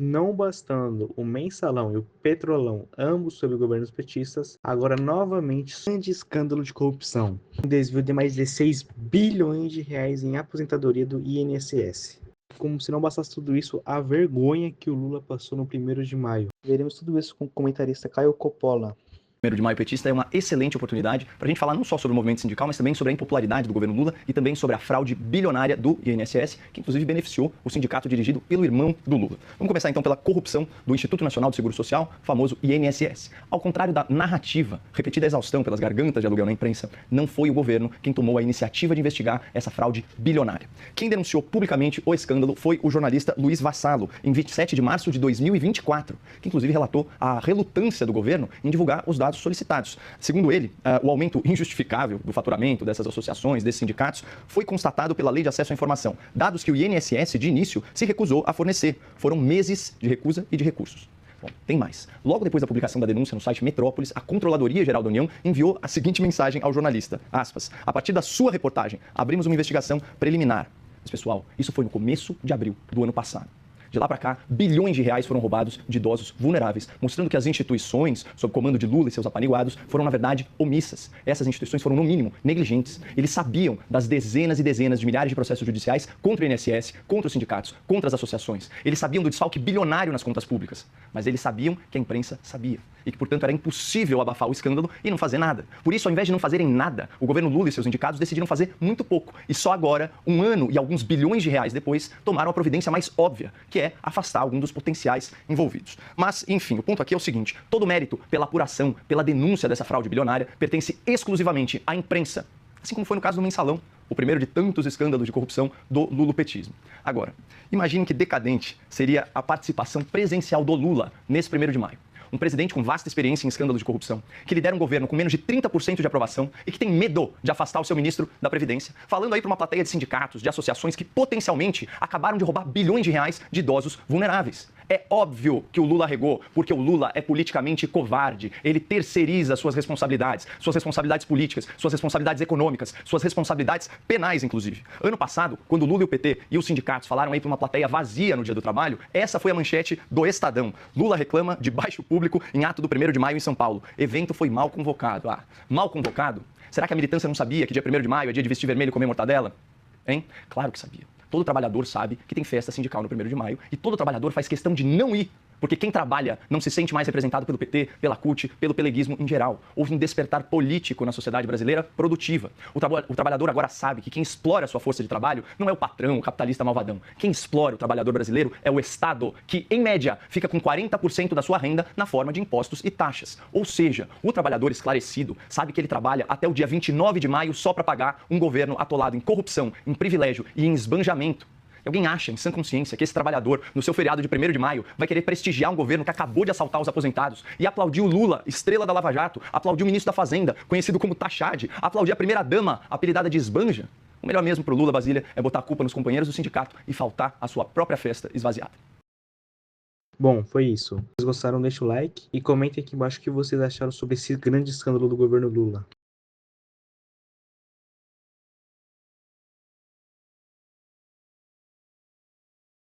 Não bastando o Mensalão e o Petrolão, ambos sob governos petistas, agora novamente grande escândalo de corrupção. Um desvio de mais de 16 bilhões de reais em aposentadoria do INSS. Como se não bastasse tudo isso, a vergonha que o Lula passou no 1º de maio. Veremos tudo isso com o comentarista Caio Coppola. 1º de maio petista é uma excelente oportunidade para a gente falar não só sobre o movimento sindical, mas também sobre a impopularidade do governo Lula e também sobre a fraude bilionária do INSS, que inclusive beneficiou o sindicato dirigido pelo irmão do Lula. Vamos começar então pela corrupção do Instituto Nacional do Seguro Social, famoso INSS. Ao contrário da narrativa, repetida a exaustão pelas gargantas de aluguel na imprensa, não foi o governo quem tomou a iniciativa de investigar essa fraude bilionária. Quem denunciou publicamente o escândalo foi o jornalista Luiz Vassalo, em 27 de março de 2024, que inclusive relatou a relutância do governo em divulgar os dados solicitados. Segundo ele, o aumento injustificável do faturamento dessas associações, desses sindicatos, foi constatado pela Lei de Acesso à Informação, dados que o INSS, de início, se recusou a fornecer. Foram meses de recusa e de recursos. Bom, tem mais. Logo depois da publicação da denúncia no site Metrópolis, a Controladoria Geral da União enviou a seguinte mensagem ao jornalista, aspas, a partir da sua reportagem, abrimos uma investigação preliminar. Mas, pessoal, isso foi no começo de abril do ano passado. De lá para cá, bilhões de reais foram roubados de idosos vulneráveis, mostrando que as instituições, sob comando de Lula e seus apaniguados, foram, na verdade, omissas. Essas instituições foram, no mínimo, negligentes. Eles sabiam das dezenas e dezenas de milhares de processos judiciais contra o INSS, contra os sindicatos, contra as associações. Eles sabiam do desfalque bilionário nas contas públicas. Mas eles sabiam que a imprensa sabia. E que, portanto, era impossível abafar o escândalo e não fazer nada. Por isso, ao invés de não fazerem nada, o governo Lula e seus indicados decidiram fazer muito pouco. E só agora, um ano e alguns bilhões de reais depois, tomaram a providência mais óbvia, que é afastar algum dos potenciais envolvidos. Mas, enfim, o ponto aqui é o seguinte, todo o mérito pela apuração, pela denúncia dessa fraude bilionária, pertence exclusivamente à imprensa, assim como foi no caso do Mensalão, o primeiro de tantos escândalos de corrupção do lulopetismo. Agora, imagine que decadente seria a participação presencial do Lula nesse 1º de maio. Um presidente com vasta experiência em escândalos de corrupção, que lidera um governo com menos de 30% de aprovação e que tem medo de afastar o seu ministro da Previdência, falando aí para uma plateia de sindicatos, de associações que potencialmente acabaram de roubar bilhões de reais de idosos vulneráveis. É óbvio que o Lula regou, porque o Lula é politicamente covarde. Ele terceiriza suas responsabilidades políticas, suas responsabilidades econômicas, suas responsabilidades penais, inclusive. Ano passado, quando o Lula e o PT e os sindicatos falaram aí para uma plateia vazia no Dia do Trabalho, essa foi a manchete do Estadão. Lula reclama de baixo público em ato do 1º de maio em São Paulo. Evento foi mal convocado. Mal convocado? Será que a militância não sabia que dia 1º de maio é dia de vestir vermelho e comer mortadela? Hein? Claro que sabia. Todo trabalhador sabe que tem festa sindical no 1º de maio e todo trabalhador faz questão de não ir, porque quem trabalha não se sente mais representado pelo PT, pela CUT, pelo peleguismo em geral. Houve um despertar político na sociedade brasileira produtiva. O trabalhador agora sabe que quem explora a sua força de trabalho não é o patrão, o capitalista malvadão. Quem explora o trabalhador brasileiro é o Estado, que, em média, fica com 40% da sua renda na forma de impostos e taxas. Ou seja, o trabalhador esclarecido sabe que ele trabalha até o dia 29 de maio só para pagar um governo atolado em corrupção, em privilégio e em esbanjamento. Alguém acha, em sã consciência, que esse trabalhador, no seu feriado de 1º de maio, vai querer prestigiar um governo que acabou de assaltar os aposentados e aplaudir o Lula, estrela da Lava Jato, aplaudir o ministro da Fazenda, conhecido como Tachad, aplaudir a primeira-dama, apelidada de Esbanja? O melhor mesmo para o Lula, Basília, é botar a culpa nos companheiros do sindicato e faltar à sua própria festa esvaziada. Bom, foi isso. Se vocês gostaram, deixa o like e comentem aqui embaixo o que vocês acharam sobre esse grande escândalo do governo Lula.